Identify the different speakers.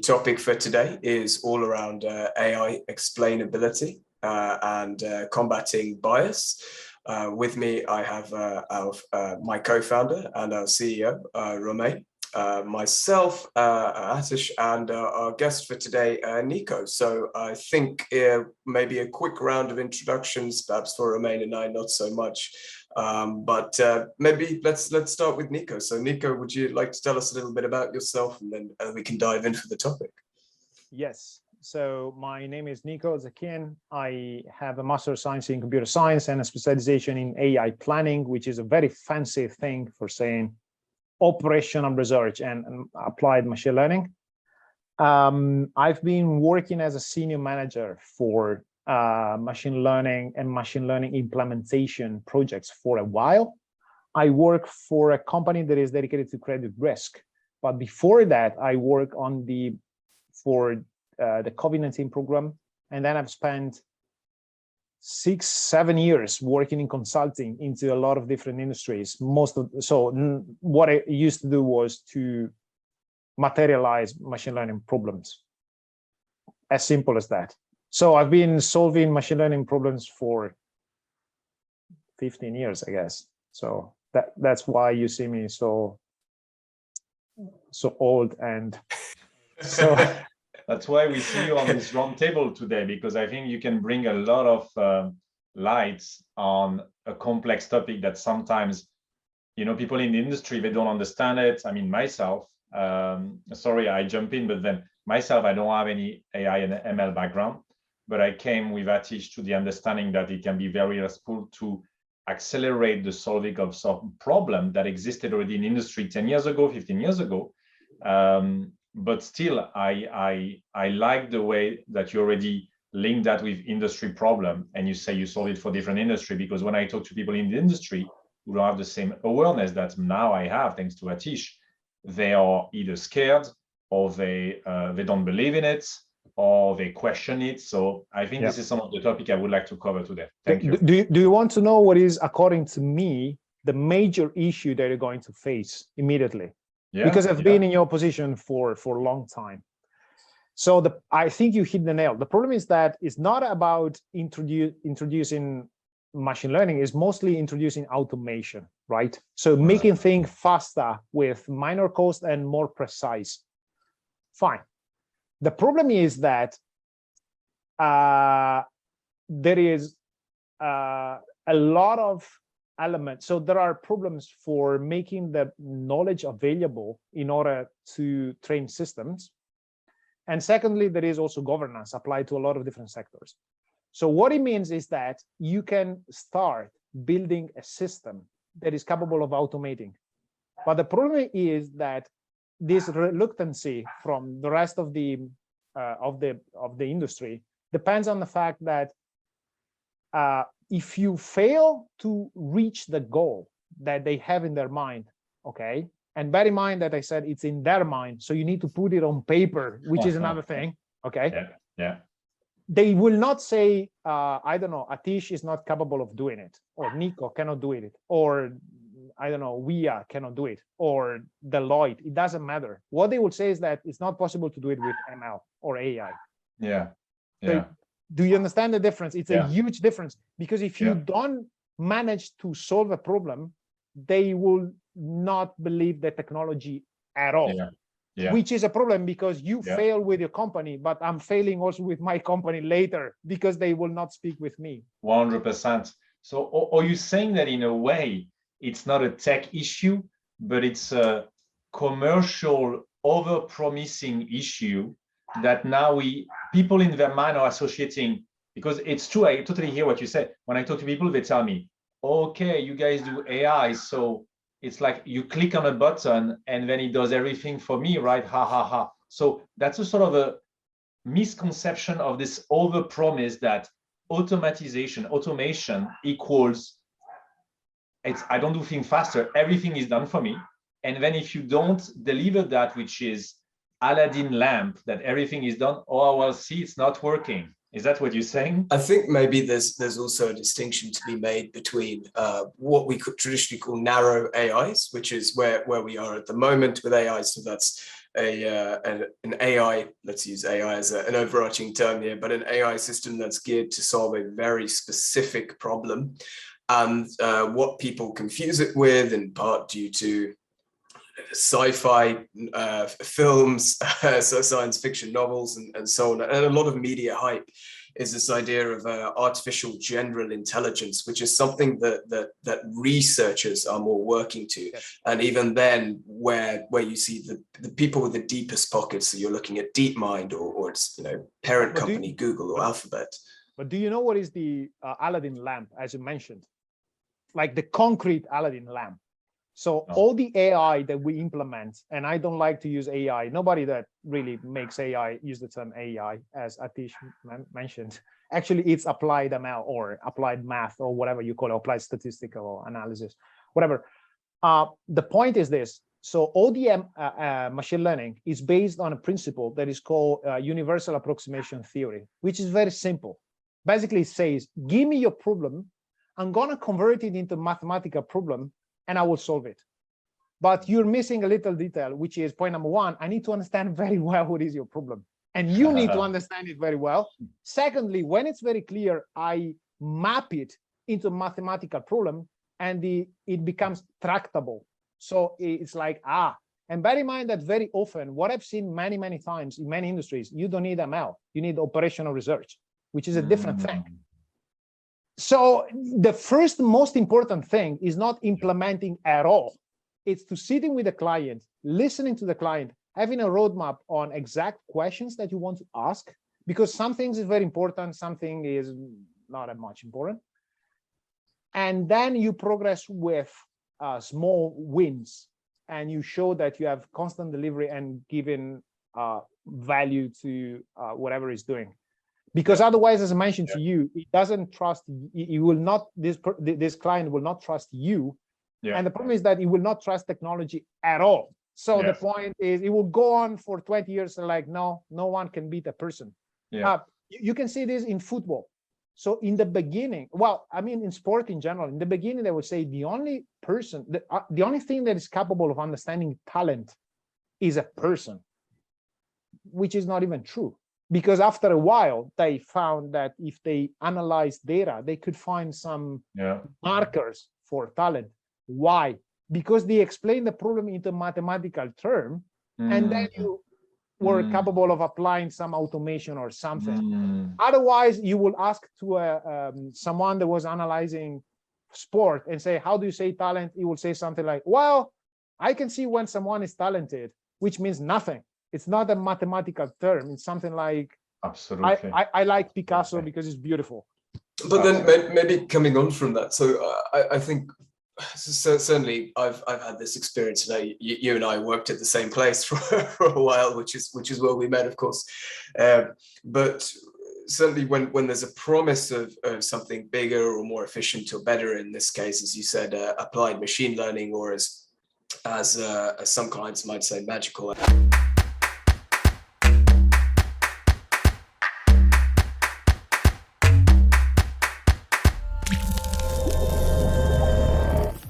Speaker 1: topic for today is all around AI explainability and combating bias. With me, I have my co-founder and our CEO, Romain, myself, Atish, and our guest for today, Nico. So I think maybe a quick round of introductions, perhaps for Romain and I, not so much. But maybe let's start with Nico. So Nico, would you like to tell us a little bit about yourself, and then we can dive into the topic?
Speaker 2: Yes. So my name is Nico Zakian. I have a Master of Science in Computer Science and a specialization in AI planning, which is a very fancy thing for saying operational research and applied machine learning. I've been working as a senior manager for machine learning and machine learning implementation projects for a while. I work for a company that is dedicated to credit risk. But before that, I work on the COVID-19 program. And then I've spent 6-7 years working in consulting into a lot of different industries. What I used to do was to materialize machine learning problems. As simple as that. So I've been solving machine learning problems for 15 years, I guess. So that's why you see me so old, and so
Speaker 3: that's why we see you on this round table today, because I think you can bring a lot of lights on a complex topic that sometimes, people in the industry, they don't understand it. I mean, myself, sorry, I jump in, but then myself, I don't have any AI and ML background, but I came with Atish to the understanding that it can be very useful to accelerate the solving of some problem that existed already in industry 10 years ago, 15 years ago. But still, I like the way that you already link that with industry problem, and you say you solve it for different industry, because when I talk to people in the industry who don't have the same awareness that now I have, thanks to Atish, they are either scared, or they don't believe in it, or they question it. So I think this is some of the topic I would like to cover today. Thank you.
Speaker 2: Do you want to know what is, according to me, the major issue that you're going to face immediately? Yeah, because I've been in your position for a long time. So I think you hit the nail. The problem is that it's not about introducing machine learning, it's mostly introducing automation, right? So making things faster with minor cost and more precise. Fine. The problem is that there is a lot of elements. So there are problems for making the knowledge available in order to train systems. And secondly, there is also governance applied to a lot of different sectors. So what it means is that you can start building a system that is capable of automating. But the problem is that this reluctancy from the rest of the industry depends on the fact that if you fail to reach the goal that they have in their mind, okay, and bear in mind that I said it's in their mind, so you need to put it on paper, which is another thing, okay?
Speaker 3: Yeah.
Speaker 2: They will not say, I don't know, Atish is not capable of doing it, or Nico cannot do it, or I don't know, Wiia cannot do it, or Deloitte. It doesn't matter. What they will say is that it's not possible to do it with ML or AI.
Speaker 3: Yeah.
Speaker 2: So do you understand the difference? It's a huge difference, because if you don't manage to solve a problem, they will not believe the technology at all. Which is a problem, because you fail with your company, but I'm failing also with my company later, because they will not speak with me.
Speaker 3: 100%. So are you saying that in a way, it's not a tech issue, but it's a commercial over-promising issue that now people in their mind are associating? Because it's true, I totally hear what you said. When I talk to people, they tell me, okay, you guys do AI, so it's like you click on a button and then it does everything for me, right? Ha, ha, ha. So that's a sort of a misconception of this over-promise that automation equals, I don't do things faster, everything is done for me. And then if you don't deliver that, which is Aladdin lamp, that everything is done, oh, well, see, it's not working. Is that what you're saying?
Speaker 1: I think maybe there's also a distinction to be made between what we could traditionally call narrow AIs, which is where we are at the moment with AI. So that's an AI, let's use AI as an overarching term here, but an AI system that's geared to solve a very specific problem. And what people confuse it with, in part due to sci-fi films, so science fiction novels, and so on, and a lot of media hype, is this idea of artificial general intelligence, which is something that researchers are more working to.
Speaker 2: Yes.
Speaker 1: And even then, where you see the people with the deepest pockets, so you're looking at DeepMind or its parent company Google or Alphabet.
Speaker 2: But do you know what is the Aladdin lamp, as you mentioned? Like the concrete Aladdin lamp. So all the AI that we implement, and I don't like to use AI, nobody that really makes AI use the term AI, as Atish mentioned. Actually, it's applied ML or applied math or whatever you call it, applied statistical analysis, whatever. The point is this. So all the machine learning is based on a principle that is called universal approximation theory, which is very simple. Basically, it says, give me your problem. I'm going to convert it into a mathematical problem, and I will solve it. But you're missing a little detail, which is point number one. I need to understand very well what is your problem. And you need to understand it very well. Secondly, when it's very clear, I map it into a mathematical problem, and it becomes tractable. So it's like, and bear in mind that very often, what I've seen many, many times in many industries, you don't need ML, you need operational research, which is a different thing. So the first most important thing is not implementing at all. It's to sitting with the client, listening to the client, having a roadmap on exact questions that you want to ask, because some things is very important, something is not that much important. And then you progress with small wins, and you show that you have constant delivery and giving value to whatever it's doing. Because otherwise, as I mentioned to you, it doesn't trust, you will not, this client will not trust you. And the problem is that it will not trust technology at all. So the point is, it will go on for 20 years and like, no one can beat a person. You can see this in football. So in the beginning, well, I mean, in sport in general, in the beginning, they would say the only person, the only thing that is capable of understanding talent is a person, which is not even true. Because after a while, they found that if they analyze data, they could find some markers for talent. Why? Because they explain the problem into mathematical term, and then you were capable of applying some automation or something. Otherwise, you will ask to someone that was analyzing sport and say, how do you say talent? He will say something like, well, I can see when someone is talented, which means nothing. It's not a mathematical term. It's something like,
Speaker 3: absolutely.
Speaker 2: I like Picasso because it's beautiful.
Speaker 1: But then maybe coming on from that, so I think certainly I've had this experience. You and I worked at the same place for a while, which is where we met, of course. But certainly when there's a promise of something bigger or more efficient or better, in this case, as you said, applied machine learning, or as some clients might say, magical.